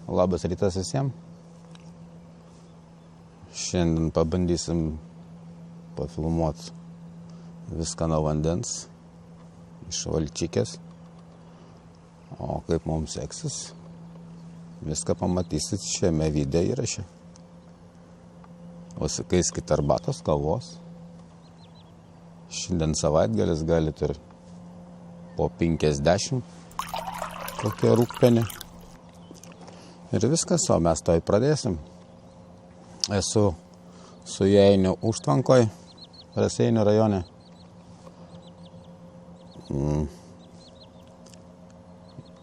Labas rytas visiems. Šiandien pabandysim pafilmuoti viską nuo vandens iš Valčikės. O kaip mums seksis, viską pamatysit šiame video įraše. Užsikaiskit arbatos, kavos. Šiandien savaitgalis galit ir po 50 kokią rūgpenį. Ir viskas, o mes toj pradėsim. Esu su Jainiu užtvankoj, Raseinių rajone.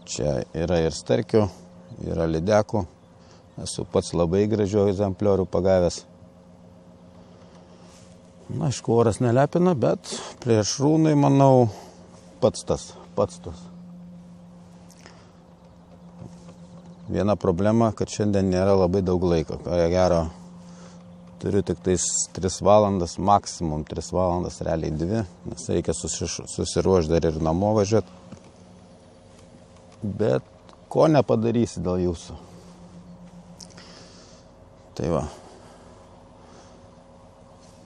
Čia yra ir starkių, yra lydekų. Esu pats labai gražių egzempliorių pagavęs. Na, aišku, oras nelepina, bet plėšrūnai, manau, pats tas. Viena problema, kad šiandien nėra labai daug laiko. Ko gero, turiu tik tais 3 valandas, maksimum 3 valandas, realiai 2, nes reikia susiruošti dar ir namo važiuoti. Bet ko nepadarysi dėl jūsų. Tai va.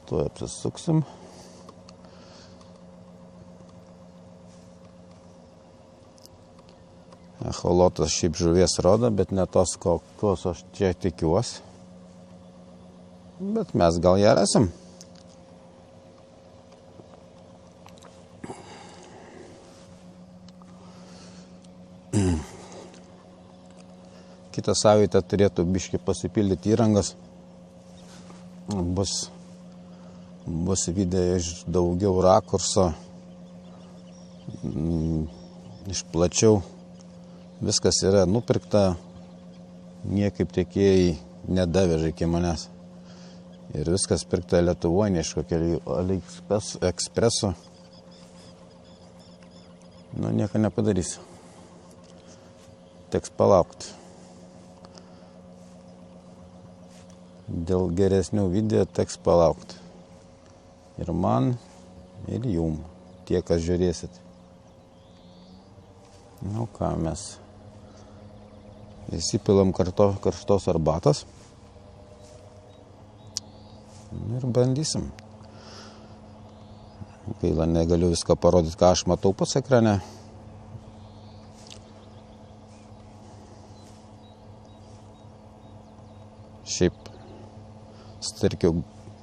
Tuo apsisuksim. Echolotas šiaip žuvies rodo, bet ne tos, kokios aš čia tikiuosi. Bet mes gal ją rasim. Kitą savaitę turėtų biškį pasipildyti įrangos. Bus video iš daugiau rakurso, iš plačiau. Viskas yra nupirkta, niekaip tiekėjai nedaveža iki manęs. Ir viskas pirkta Lietuvoje, ne iš kokio AliExpreso. Nu, nieko nepadarysiu. Teks palaukti. Dėl geresnių video teks palaukti. Ir man, ir jum, tie, kas žiūrėsit. Nu ką, mes įsipilam karštos arbatos ir bandysim. Gaila, negaliu viską parodyti, ką aš matau pats ekrane. Šiaip starkių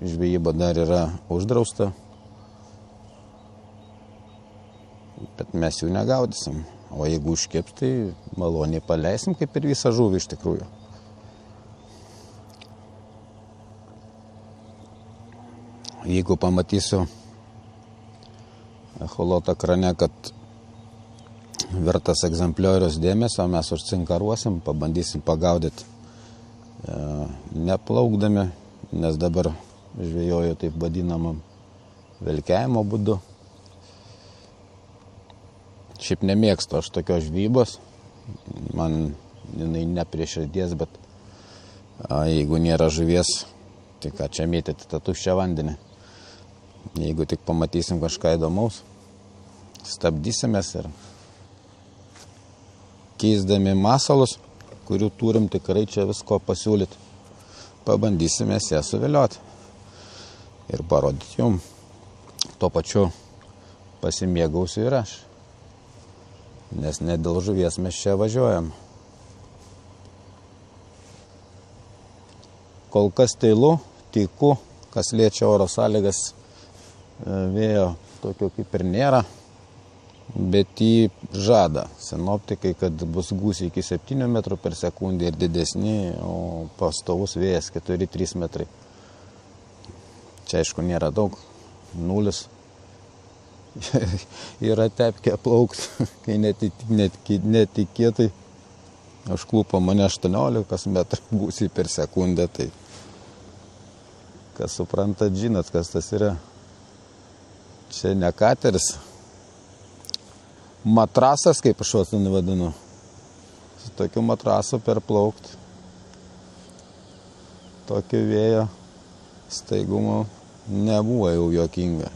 žvejyba dar yra uždrausta, bet mes jų negaudysim. O jeigu užkeps, tai maloniai paleisim, kaip ir visą žuvį iš tikrųjų. Jeigu pamatysiu echolotą krane, kad vertas egzempliorius dėmesio, mes užcinkaruosim, pabandysim pagaudyti neplaukdami, nes dabar žvejoju taip vadinamam velkiavimo būdu. Šiaip nemėgstu aš tokios žvybos, man jinai ne prie širdies, bet jeigu nėra žuvies, tai ką čia mėtyti tą tuščią vandenį. Jeigu tik pamatysim kažką įdomaus, stabdysimės ir keisdami masalus, kurių turim tikrai čia visko pasiūlyti, pabandysimės ją suvilioti ir parodyti jum. Tuo pačiu pasimėgausiu ir aš. Nes ne dėl žuvies mes čia važiuojam. Kol kas tyku, kas liečia oro sąlygas, vėjo tokio kaip ir nėra, bet jį žada sinoptikai, kad bus gūsiai iki 7 metrų per sekundę ir didesni, o pastovus vėjas 4-3 metrai. Čia aišku nėra daug, 0. Yra tepkę plaukti, kai netikėtai užklupo mane 18 metrų gūsiai per sekundę, tai kas suprantat, žinot, kas tas yra. Čia ne kateris, matrasas, kaip aš vadinu. Su tokiu matrasu perplaukti tokio vėjo staigumo nebuvo jau juokinga.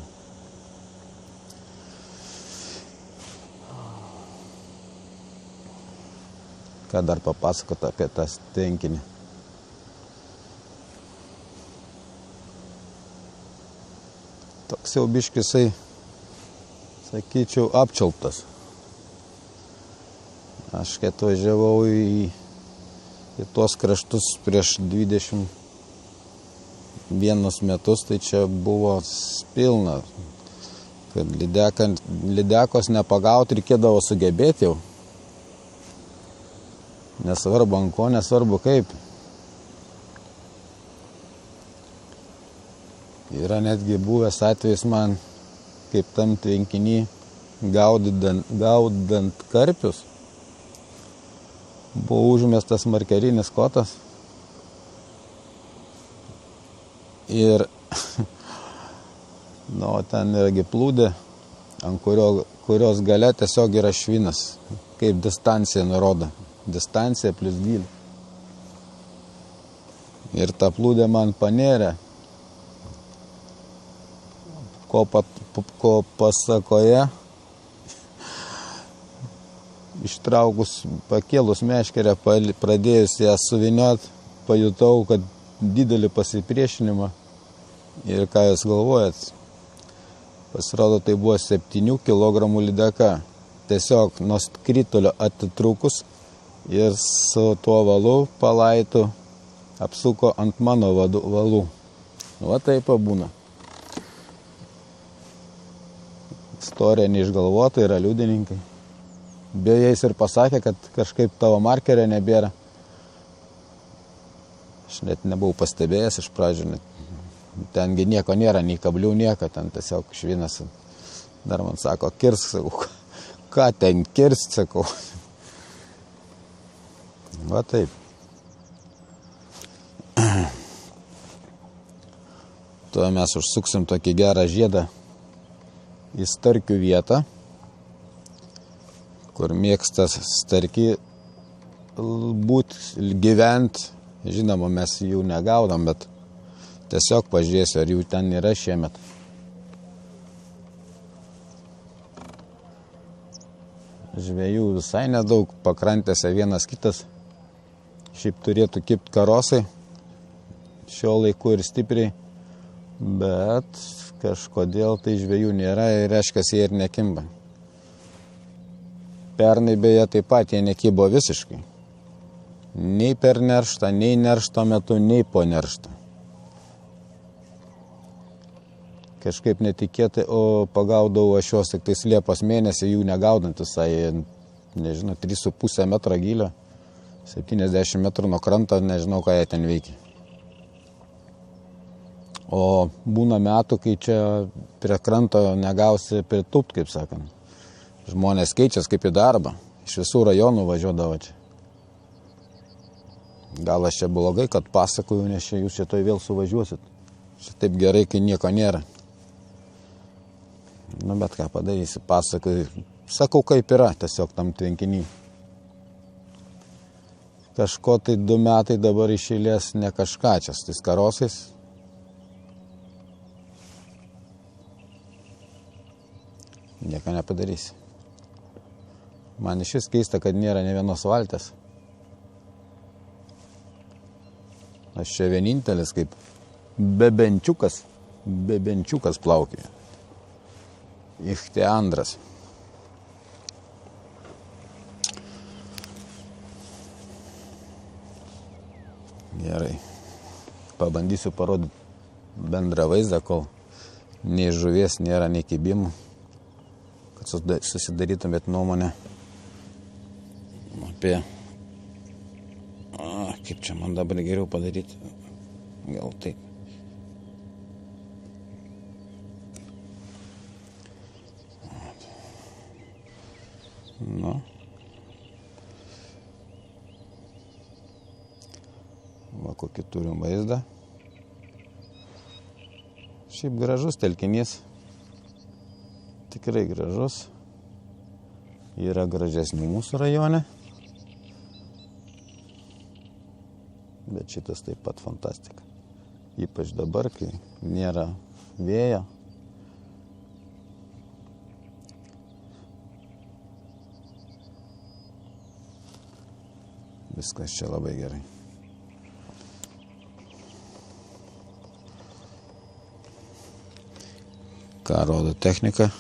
Ką dar papasakot apie tas tvenkinį? Toks jau biškisai, sakyčiau, apčiauptas. Aš kai atvažiavau į tuos kraštus prieš 21 metus, tai čia buvo pilna. Kad lydekos nepagauti reikėdavo sugebėti jau. Nesvarbu ant ko, nesvarbu kaip. Yra netgi buvęs atvejis man, kaip tam tvenkinį gaudant karpius. Buvo užmestas markerinis kotas. Ir ten yragi plūdė, ant kurios gale tiesiog yra švinas, kaip distancija nurodo. Distancija plus gylį. Ir ta plūdė man panėrė, ko pasakoje, ištraukus, pakėlus meškerę, pradėjus ją suviniot, pajutau, kad didelį pasipriešinimą. Ir ką jūs galvojat? Pasirodo, tai buvo 7 kg lydeka. Tiesiog nuo skritulio atitrūkus ir su tuo valu palaitu apsuko ant mano valų. Va taip pabūna. Istorija neišgalvota, yra liudininkai. Beje, jis ir pasakė, kad kažkaip tavo markerio nebėra. Aš net nebuvau pastebėjęs iš pradžių. Tengi nieko nėra, nei kablių nieko, ten tiesiog švinas. Dar man sako, kirsk, sakau. Ką ten kirst, sakau. Va taip. Tuo mes užsuksim tokį gerą žiedą į starkių vietą, kur mėgsta starki gyventi. Žinoma, mes jų negaudam, bet tiesiog pažiūrėsiu, ar jų ten yra šiemet. Žvejų visai nedaug, pakrantėse vienas kitas. Šiaip turėtų kipt karosai, šio laiku ir stipriai, bet kažkodėl tai žvejų nėra ir reiškia, jie ir nekimba. Pernai beje taip pat jie nekybo visiškai. Nei per nerštą, nei neršto metu, nei po neršto. Kažkaip netikėtai, o pagaudavau aš juos tik tais Liepos mėnesį, jų negaudant visai, nežinau, 3,5 metro gylio, 70 metrų nuo kranto, nežinau, ką jie ten veikia. O būna metų, kai čia prie kranto negausi pritūpt, kaip sakant. Žmonės keičias kaip į darbą, iš visų rajonų važiuodavo čia. Gal aš čia blogai, kad pasakoju, nes čia jūs čia toj vėl suvažiuosit. Čia taip gerai, kai nieko nėra. Nu, bet ką padarysi, pasakoju. Sakau, kaip yra tiesiog tam tvenkinį. Kažko tai 2 metai dabar iš eilės ne kažką čia, su tais karosais. Nieko nepadarysi. Man išvis keista, kad nėra ne vienos valtės. Aš čia vienintelis kaip bebenčiukas plaukioja. Ichtiandras. Gerai. Pabandysiu parodyti bendrą vaizdą, kol nei žuvies nėra, nei kibimų, kad susidarytumėt nuomonę apie... Kaip čia man dabar geriau padaryti? Gal taip. Nu. Va, kokį turim vaizdą. Šiaip gražus telkinys. Tikrai gražus. Yra gražesnių mūsų rajone. Bet šitas taip pat fantastika. Ypač dabar, kai nėra vėjo. Viskas čia labai gerai. Ką rodo technika?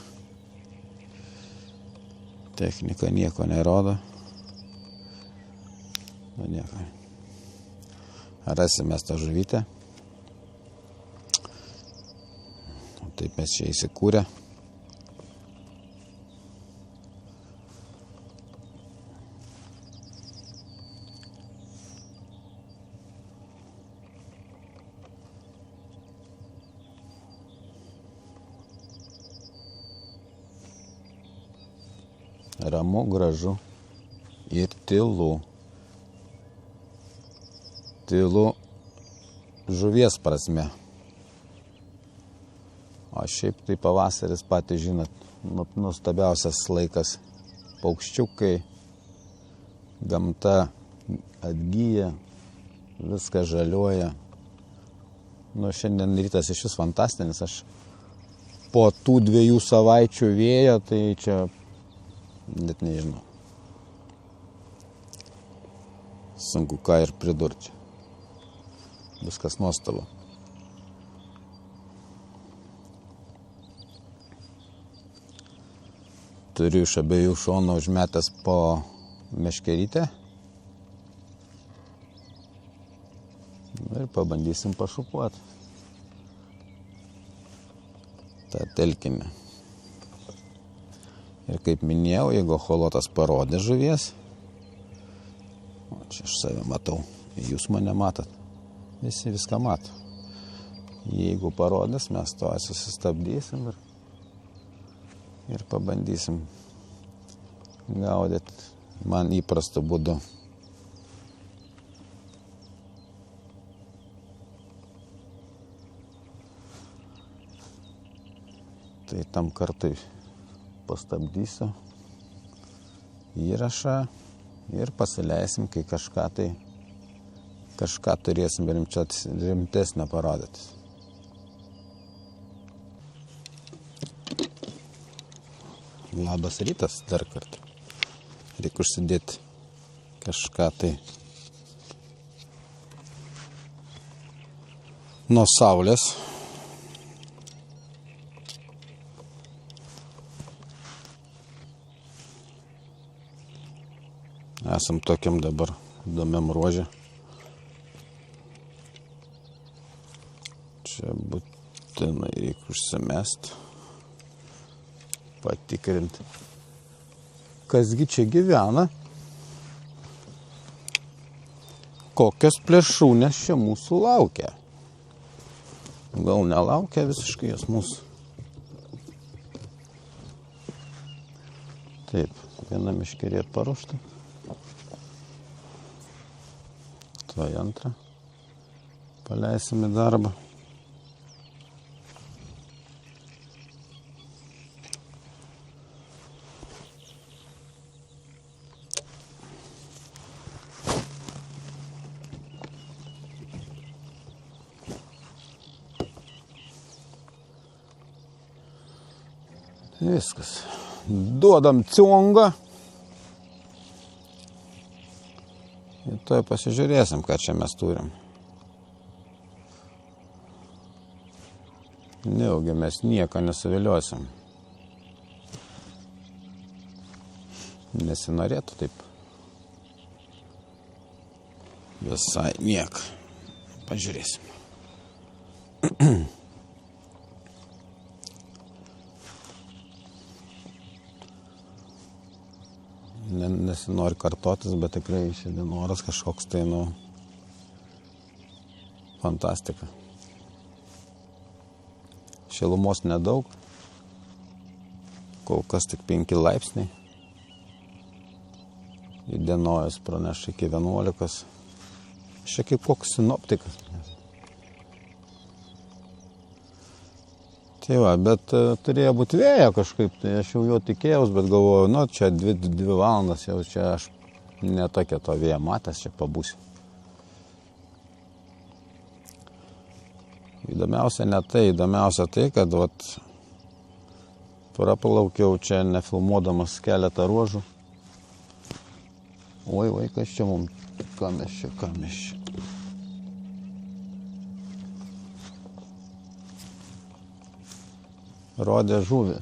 Technika nieko nerodo. Nu nieko. Rasime tą žuvytę. Taip mes čia įsikūrę. Ramu, gražu ir tylu. Tylu žuvies prasme. O šiaip tai pavasaris patys žinot, nuostabiausias laikas. Paukščiukai, gamta atgyja, viskas žaliuoja. Nu, šiandien rytas iš vis fantastinis. Aš po tų 2 savaičių vėjo, tai čia net nežinau. Sunku ką ir pridurti. Viskas nuostabu. Turiu iš abiejų šonų užmetęs po meškerytę. Ir pabandysim pašukuoti tą telkinį. Ir kaip minėjau, jeigu echolotas parodė žuvies, o čia aš save matau, jūs mane matot, visi viską mato. Jeigu parodės, mes to susistabdysim ir pabandysim gaudyti man įprastu būdu. Tai tam kartui pastabdysiu įrašą ir pasileisim, kai kažką turėsim rimtesnio parodyti. Labas rytas dar kartą. Reikia užsidėti kažką tai nuo saulės. Esam tokiam dabar įdomiam ruože. Čia būtinai reikia užsimesti, patikrinti, kasgi čia gyvena, kokios plėšrūnės čia mūsų laukia. Gal nelaukia visiškai jos mūsų. Taip, viena meškerė paruošta. Tuoj antrą paleisim į darbą. Viskas. Duodam ciongą. Ir toj pasižiūrėsim, ką čia mes turim. Neugi mes nieko nesuviliosim. Nesinorėtų taip. Visai nieko. Pažiūrėsim. Nesinori kartotis, bet tikrai šiandien oras kažkoks tai, fantastika. Šilumos nedaug, kol kas tik 5 laipsniai. Įdienojus praneša iki 11. Šiek tiek koks sinoptikas. Tai va, bet turėjo būti vėjo kažkaip, tai aš jau jo tikėjaus, bet galvoju, čia 2 valandas jau čia aš netokia to vėjo matęs, čia pabūsiu. Įdomiausia ne tai, įdomiausia tai, kad praplaukiau čia nefilmuodamas keletą ruožų. Oi, kas čia mums, ką mes čia. Rodė žuvį.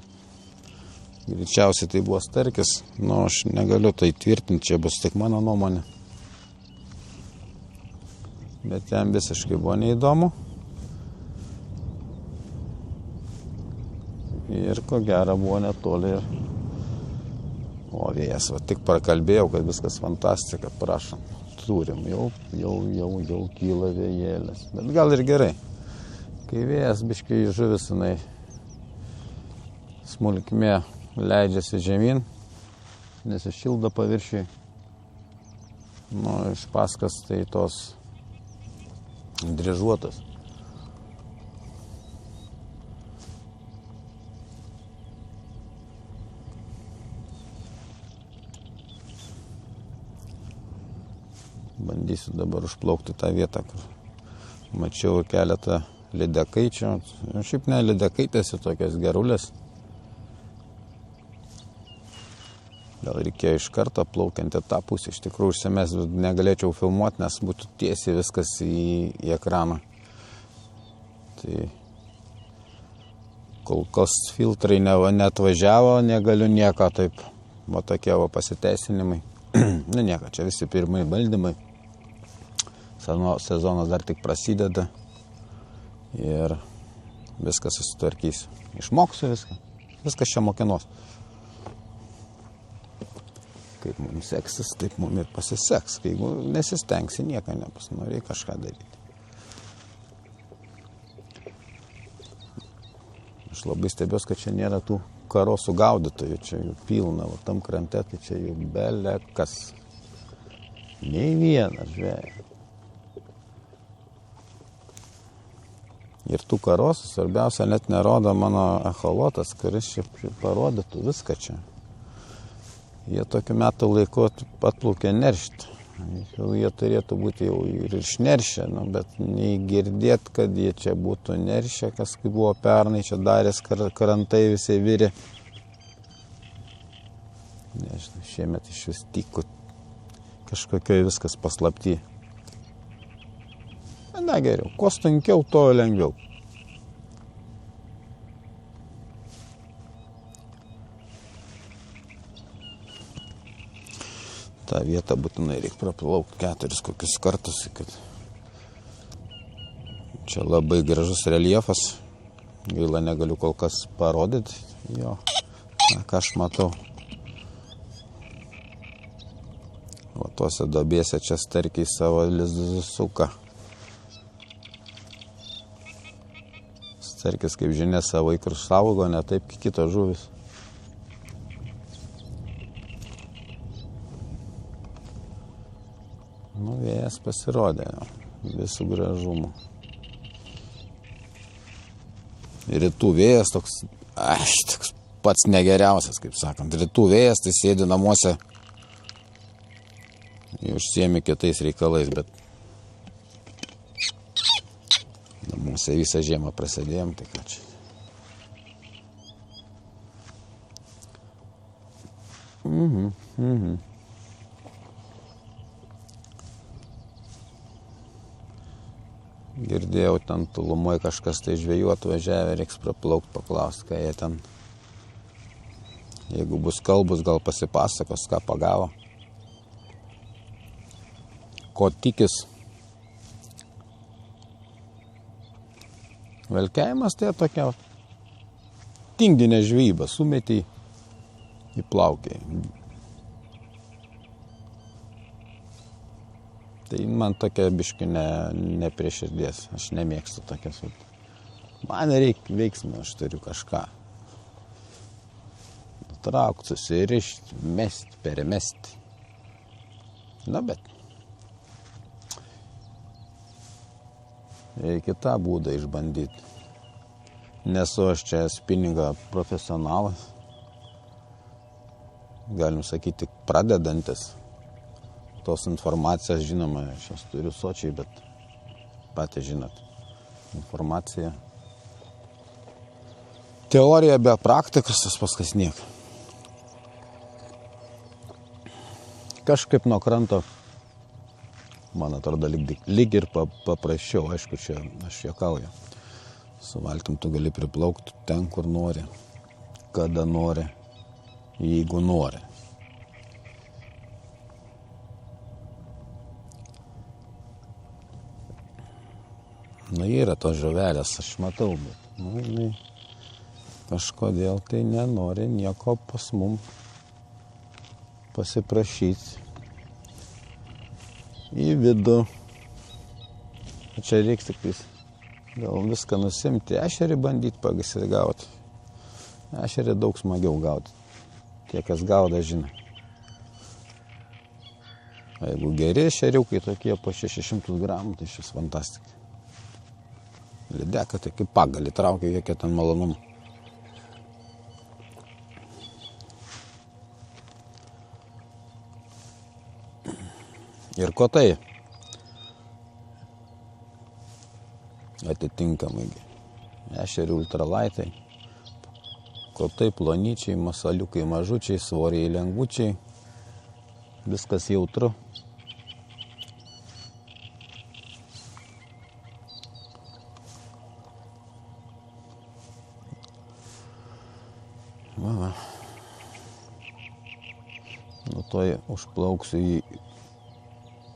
Greičiausiai tai buvo starkis, aš negaliu tai tvirtinti, čia bus tik mano nuomonė. Bet jam visiškai buvo neįdomu. Ir ko gero buvo netoli. O vėjas, tik prakalbėjau, kad viskas fantastika, prašom. Turim, jau kyla vėjėlis. Bet gal ir gerai. Kai vėjas biškai žuvis, jinai smulkmė leidžiasi žemyn, nesišildo paviršiui. Iš paskas tai tos dryžuotos. Bandysiu dabar užplaukti tą vietą, kur mačiau keletą lydekaičių. Šiaip ne lydekaitės, tokias gerulės. Gal reikėjo iš karto plaukiant į tą pusę. Iš tikrųjų užsimės negalėčiau filmuoti, nes būtų tiesiai viskas į ekraną. Tai kol kas filtrai neatvažiavo, negaliu nieko taip. Tokie pasiteisinimai. Nieko, čia visi pirmai bandymai. Sezonas dar tik prasideda. Ir viskas susitvarkysiu. Išmoksiu viską. Viskas čia mokinos. Kaip mums seksis, taip mums ir pasiseks. Kai nesistengsi, nieko nebus. Norėjai kažką daryti. Aš labai stebiuos, kad čia nėra tų karosų gaudytojų. Čia jų pilna, tam krante, tai čia jų belekas. Nei vienas žvejai. Ir tų karosų, svarbiausia, net nerodo mano echolotas, kuris čia parodytų viską čia. Jie tokiu metų laiku atplaukė neršti. Jie turėtų būti jau ir išneršę, bet nei girdėt, kad jie čia būtų neršę, kas kaip buvo pernai, čia darės krantai visai virė. Nežinau, šiemet iš vis tyko kažkokioj viskas paslapty. Na geriau, kuo sunkiau, to lengviau. tą vietą būtinai reikia praplaukti 4 kokius kartus. Kad čia labai gražus reljefas. Gaila, negaliu kol kas parodyti jo, ką aš matau. O tuose duobėse čia starkiai savo lizdus suka. Starkis, kaip žinia, savo ikrus saugo, ne taip kaip kitos žuvis. Nu, vėjas pasirodė visų gražumų. Rytų vėjas toks pats negeriausias, kaip sakant. Rytų vėjas, tai sėdi namuose, užsiemi kitais reikalais, bet namuose visą žiemą prasidėjom, tai ką čia. Girdėjau, ten tolumoje kažkas tai žvejų atvažiavę, reiks praplaukt, paklausti, ką jie ten. Jeigu bus kalbus, gal pasipasakos, ką pagavo. Ko tikis. Velkiavimas tai tokia tinginė žvejyba, sumetį į plaukiai. Tai man tokia biški ne prie širdies, aš nemėgstu tokias. Man reikia veiksmų, aš turiu kažką. Nutraukti, susirišti, mesti, perimesti. Na, bet reikia tą būdą išbandyti. Nesu aš čia spinningo profesionalas. Galim sakyti, pradedantis. Tos informacijos, žinoma, aš jas turiu sočiai, bet patys žinot. informacija. Teorija be praktikos, tas paskas niek. Kažkaip nuo kranto, man atrodo, lyg ir paprasčiau, aišku, čia aš juokauju. Su valtim tu gali priplaukti ten, kur nori, kada nori, jeigu nori. Yra tos žuvelės, aš matau, bet kažkodėl tai nenori nieko pas mum pasiprašyti į vidų. Čia reiks tik gal viską nusimti, ešerį bandyti pasigauti. Ešerį daug smagiau gauti. Tie, kas gauda, žino. Jeigu geri ešeriukai tokie po 600 gramų, tai šis fantastika. Lydeka tai kaip pagalį traukia, jokie ten malonumą. Ir kotai atitinkamai. Ešerių ultralaitai. Kotai plonyčiai, masaliukai mažučiai, svoriai lengvučiai. Viskas jautru. Nu toj užplauksiu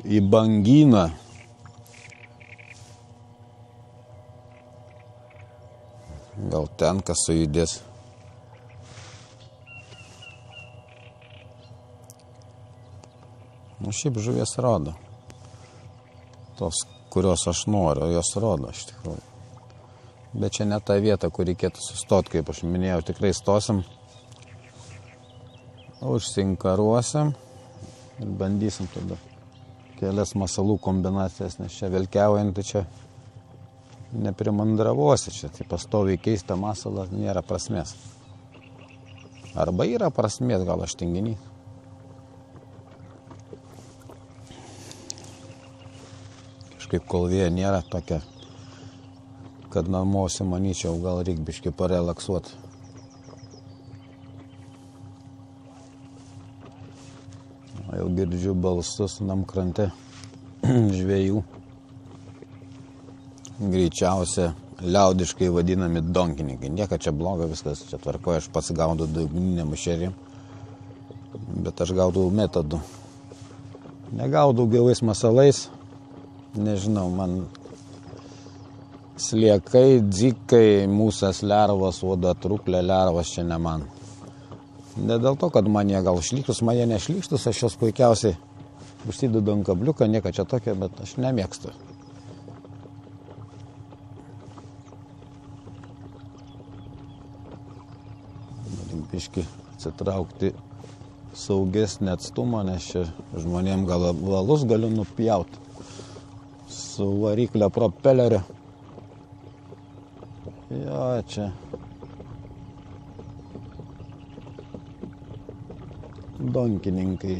į bangyną. Gal ten kas sujudės. Nu šiaip žuvies rodo. Tos, kurios aš noriu, jos rodo iš tikrųjų. Bet čia ne ta vieta, kur reikėtų sustoti, kaip aš minėjau, tikrai stosim. Užsinkaruosim ir bandysim tada kelias masalų kombinacijas, nes čia velkiaujant, tai čia neprimandravosi, čia tai pastoviai keista masalą, nėra prasmės. Arba yra prasmės, gal aš tinginį. Kažkaip kol vėja nėra tokia, kad namuose manyčiau, gal reik biškį parelaksuoti. Jau girdžiu balsus nam krante žvejų. Greičiausia liaudiškai vadinami donkininkai. Nieka čia bloga, viskas čia tvarkoja. Aš pats gaudau daugininiam ešeriem, bet aš gaudau metodu. Negaudau gyvais masalais. Nežinau, man sliekai, dzikai, musės lervos, oda truklė lervos čia ne man. Ne dėl to, kad man jie gal šlykštus, man jie nešlykštus, aš jos puikiausiai užsidedu ant kabliuką, nieko čia tokio, bet aš nemėgstu. Biškį atsitraukti saugesnį atstumą, nes čia žmonėm gal valus galiu nupjauti su variklio propeleriu. Jo, čia donkininkai.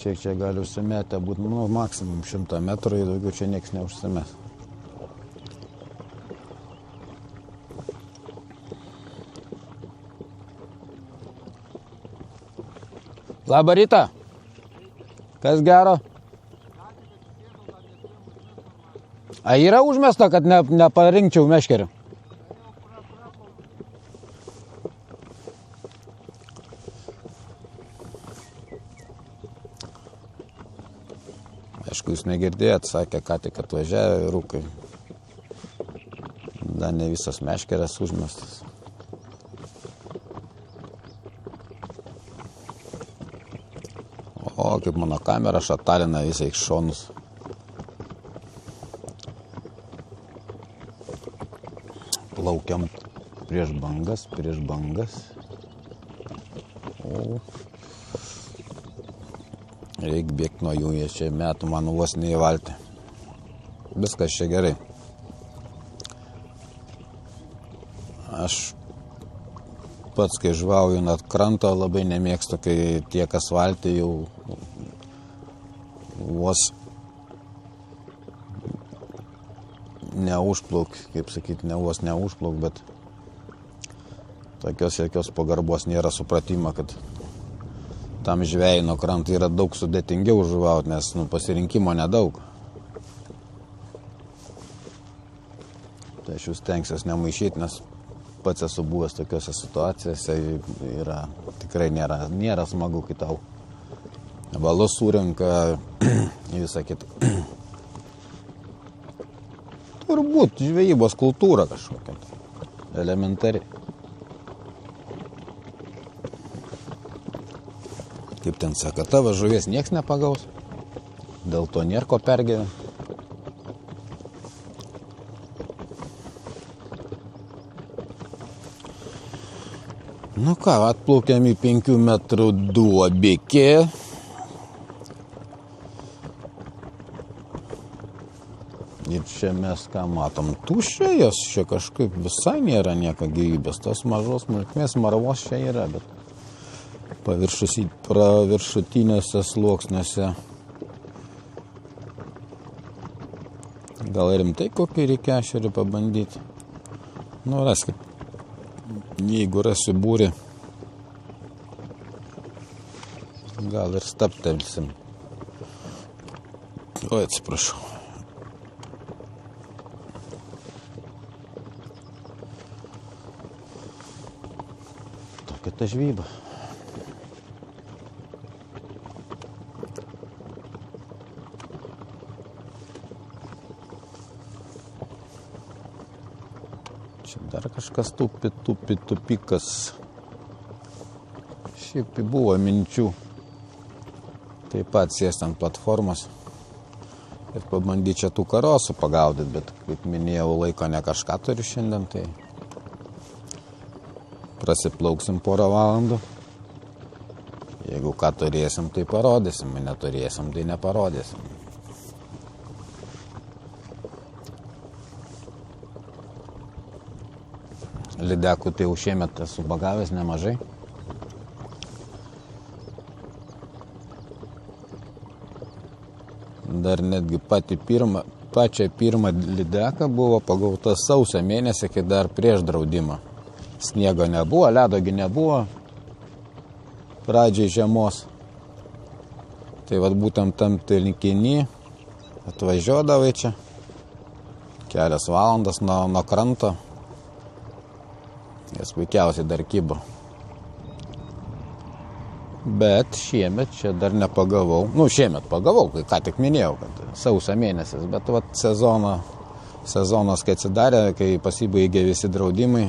Kiek čia gali užsimetę būti, nu, maksimum 100 metrų, daugiau čia nieks neužsimes. Labą rytą. Kas gero? A yra užmesta, kad neparinkčiau meškerių? Aišku, jūs negirdėjot, sakė, ką tik atvažiavę vyrukai. Dar ne visas meškerės užmestas. O, kaip mano kamera šatalina visai šonus. Plaukiam prieš bangas. O. Reik bėgti nuo jų, jie čia metų man vos neįvalti. Viskas čia gerai. Aš pats, kai žvauju ant kranto, labai nemėgstu, kai tiek asfaltį jau vos neužplauk, kaip sakyti, ne vos neužplauk, bet tokios jokios pagarbos nėra, supratimo, kad tam žvejai nuo kranto yra daug sudėtingiau žuvauti, nes pasirinkimo nedaug. Tai aš jūs stengsiuosi nemaišyti, nes pats esu buvęs tokiose situacijose, tikrai nėra smagu, kai tau valus surenka visą kitą. Turbūt žvejybos kultūra kažkokia, elementari. Kaip ten sako, tavo žuvies nieks nepagaus, dėl to nėra ko pergyventi. Nu ką, atplaukėm į 5 metrų duobikį. Ir čia mes ką matom, tuščia, jos čia kažkaip visai nėra nieko gyvybės. Tos mažos smulkmės marvos čia yra, bet viršutinėse sluoksniuose. Gal rimtai kokį reikia ešerį pabandyti. Nu, raskit. Jeigu rasiu būrį, gal ir stabtelsim. Oi, atsiprašau. Tokia ta žvejyba. Dar kažkas tupikas. Šiaip buvo minčių taip pat sėsti ant platformos ir pabandyti čia tų karosų pagaudyti, bet kaip minėjau, laiko ne kažką turiu šiandien, tai prasiplauksim porą valandų. Jeigu ką turėsim, tai parodysim, neturėsim, tai neparodysim. Lydekų tai jau šiemet esu pagavęs nemažai. Dar netgi pačią pirmą lydeką buvo pagauta sausio mėnesį, kai dar prieš draudimą. Sniego nebuvo, ledogi nebuvo pradžiai žiemos. Tai vat būtent tam telkinį atvažiuodavai čia kelias valandas nuo kranto. Jas puikiausiai dar kybo. Bet šiemet čia dar nepagavau. Šiemet pagavau, ką tik minėjau, kad sausio mėnesis. Bet vat sezonas, kai atsidarė, kai pasibaigė visi draudimai,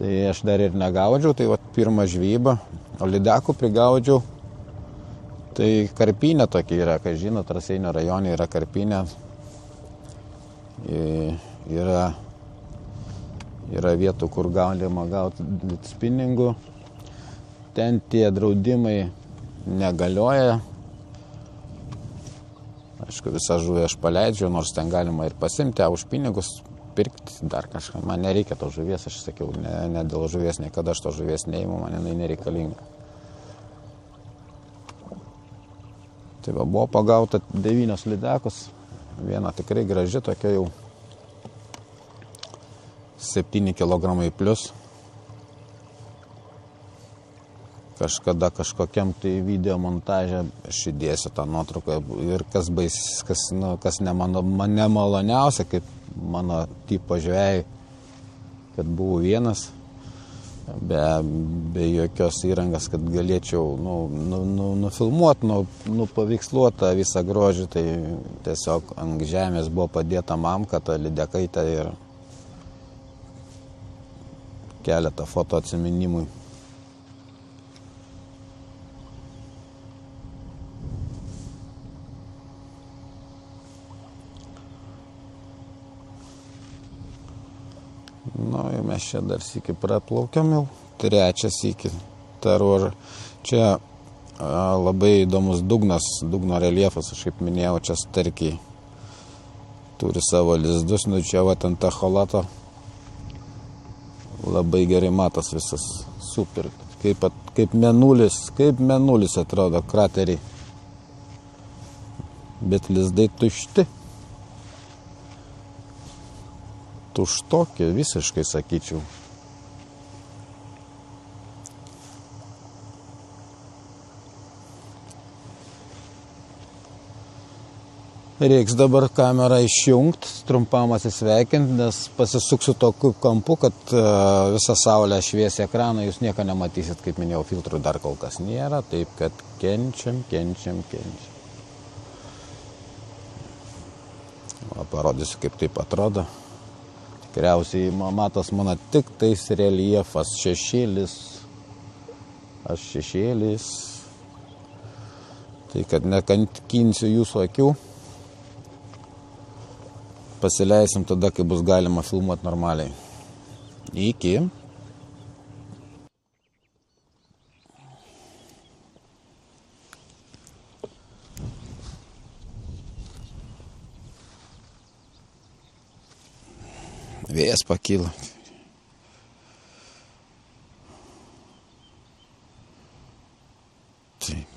tai aš dar ir negaudžiau. Tai vat pirmą žvejybą, o lydekų prigaudžiau. Tai karpinė tokia yra, kai žinot, Raseinių rajone yra karpinė. Yra vietų, kur galima gauti spinningų. Ten tie draudimai negalioja. Aišku, visą žuvį aš paleidžiu, nors ten galima ir pasimti, už pinigus pirkti dar kažką. Man nereikia to žuvies, aš sakiau, ne dėl žuvies, niekada aš to žuvies neimu, man jinai nereikalinga. Tai va, buvo pagauta 9 lydekus. Viena tikrai graži, tokia jau 7 kg plus. Kažkada kažkokiam tai video montaže aš įdėsiu tą nuotrauką. Ir kas nemaloniausia, kaip mano tipo žvejai, kad buvau vienas, be jokios įrangas, kad galėčiau nufilmuoti, nupaveiksluoti tą visą grožį. Tai tiesiog ant žemės buvo padėta mamka, ta lydekaitė ir keletą foto atsiminimui. Ir mes čia dar sykį praplaukiam jau, trečią sykį tą ruožą. Čia labai įdomus dugno reljefas, aš kaip minėjau, čia starkiai turi savo lizdus, čia va ant echoloto Labai gerai matas visas. Super. Kaip mėnulis atrodo krateriai. Bet lizdai tušti. Tuštokie visiškai, sakyčiau. Reiks dabar kamerą išjungti, trumpam atsisveikinti, nes pasisuksiu tokiu kampu, kad visą saulę švies ekraną, jūs nieko nematysit, kaip minėjau, filtrų dar kol kas nėra, taip kad kenčiam. Parodysiu, kaip taip atrodo. Tikriausiai matos mano tik tais reljefas, šešėlis. Aš šešėlis. Tai kad nekankinsiu jūsų akių. Pasileisim tada, kai bus galima filmuoti normaliai. Iki. Vėjas pakyla. Taip.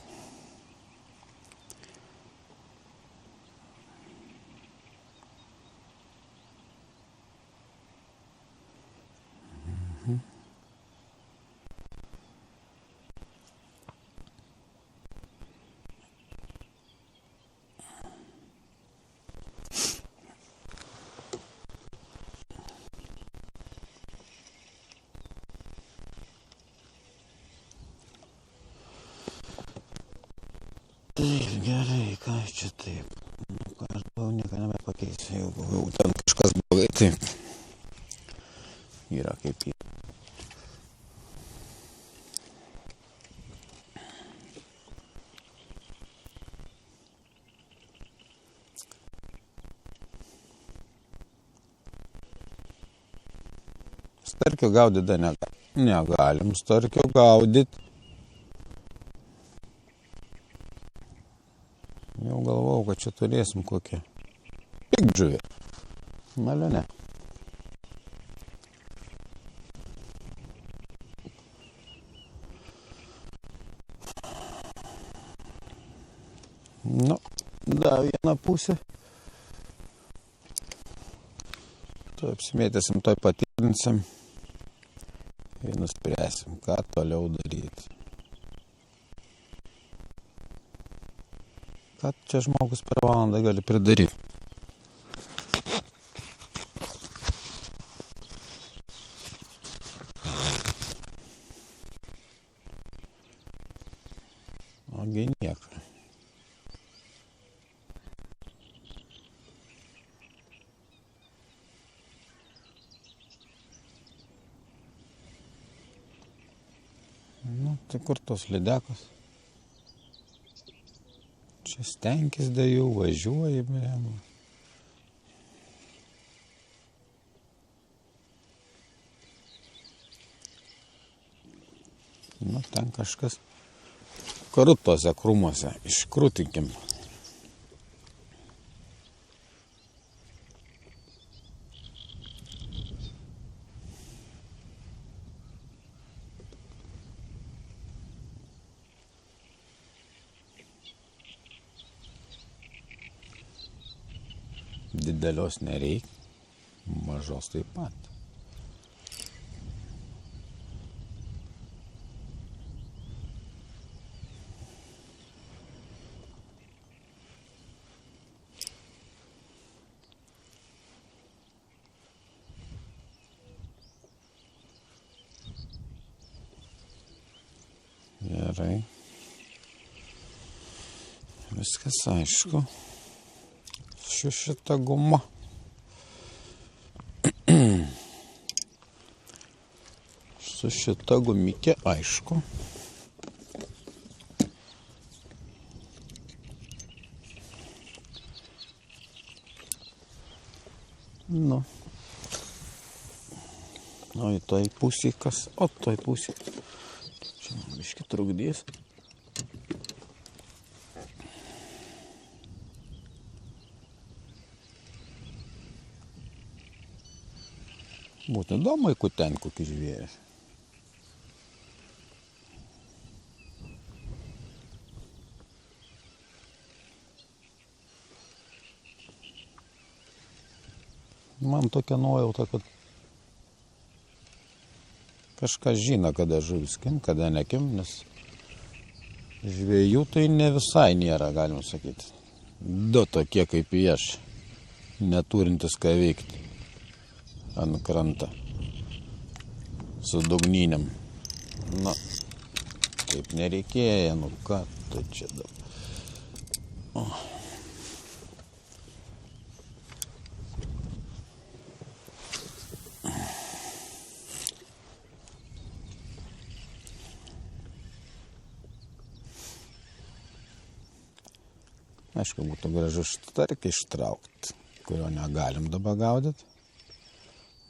Taip, gerai, ką čia taip. Ką aš buvau, nieko nebepakeisiu. Jau ten kažkas blogai, taip. Yra kaip yra. Starkio gaudyti dar negalim. Starkio gaudyti. Jau galvojau, kad čia turėsim kokią piktžuvį. Malionė. Nu, dar vieną pusę. Tuoj apsimėtėsim, tuoj patikrinsim. Ir nuspręsim, ką toliau daryti. Ką čia žmogus per valandą gali pridaryti? Ogi nieko. Nu, tai kur tos lydekos? Čia stenkis dėl jų, važiuoji, blėma. Nu, ten kažkas krūtose krūmuose. Iškrūtinkim. Didelios nereikia, mažos taip pat. Gerai. Viskas aišku. Šita guma. Su šita gumikė aišku. Nu. O į toj pusį kas? O toj pusį. Čia man biškį trukdys. Būtų įdomu, jeigu ten kokį žvėrį. Man tokia nuojauta, kad kažkas žino, kada žuvis kim, kada nekim, nes žvėjų tai ne visai nėra, galima sakyti. Du tokie kaip aš, neturintis ką veikti ant krantą su dugniniam. Na, taip nereikėjo, nu ką tu čia dabar. Aišku, būtų gražu štarkį ištraukti, kurio negalim dabar gaudyti.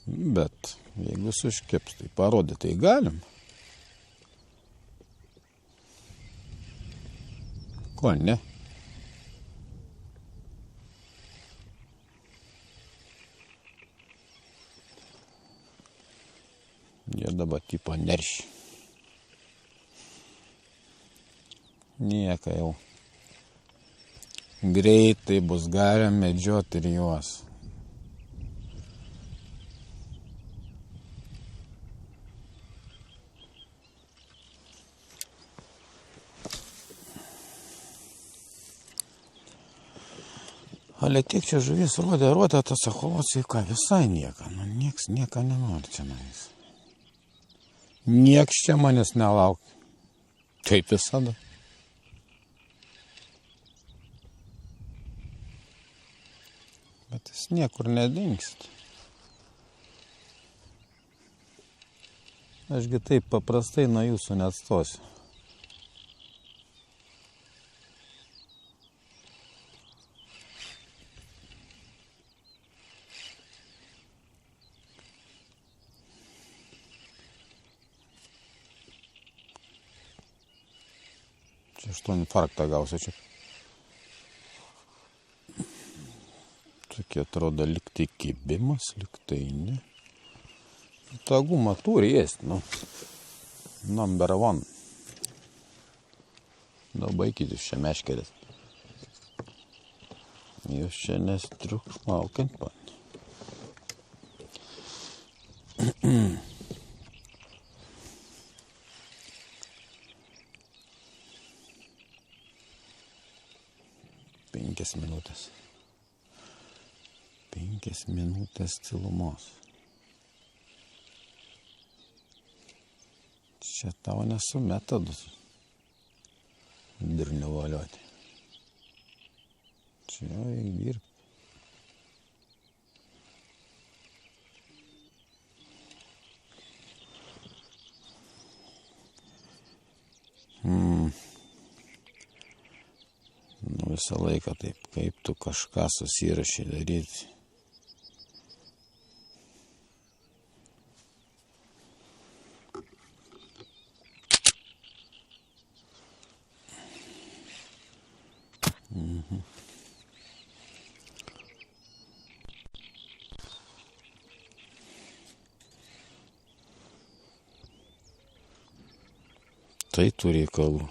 Bet jeigu suškips, tai parodyti tai galim. Ko ne? Jie dabar tipo nerši. Nieka jau. Greitai bus galima medžioti ir juos. Ale tiek čia žuvis rodė, tas echolotės, ką visai nieka. Nu, nieks nieko nenori čia manęs. Nieks čia manęs nelaukia. Taip visada. Bet jis niekur nedingst. Ašgi taip paprastai nuo jūsų neatstosiu. Čia aš to infarktą gausiu čia. Tokie atrodo liktai kibimas, liktai ne. Ta guma turi ėsti, nu. Number one. Nu, baikit jūs čia meškerės. Jūs čia nestriukšmaukint pat. Penkias minutės. 5 minutės tylumos. Čia tavo nesu metodus. Durnių valioti. Čia jau reikia dirbti. Nu, visą laiką taip, kaip tu kažką susirašai daryti. Tai turi reikalų.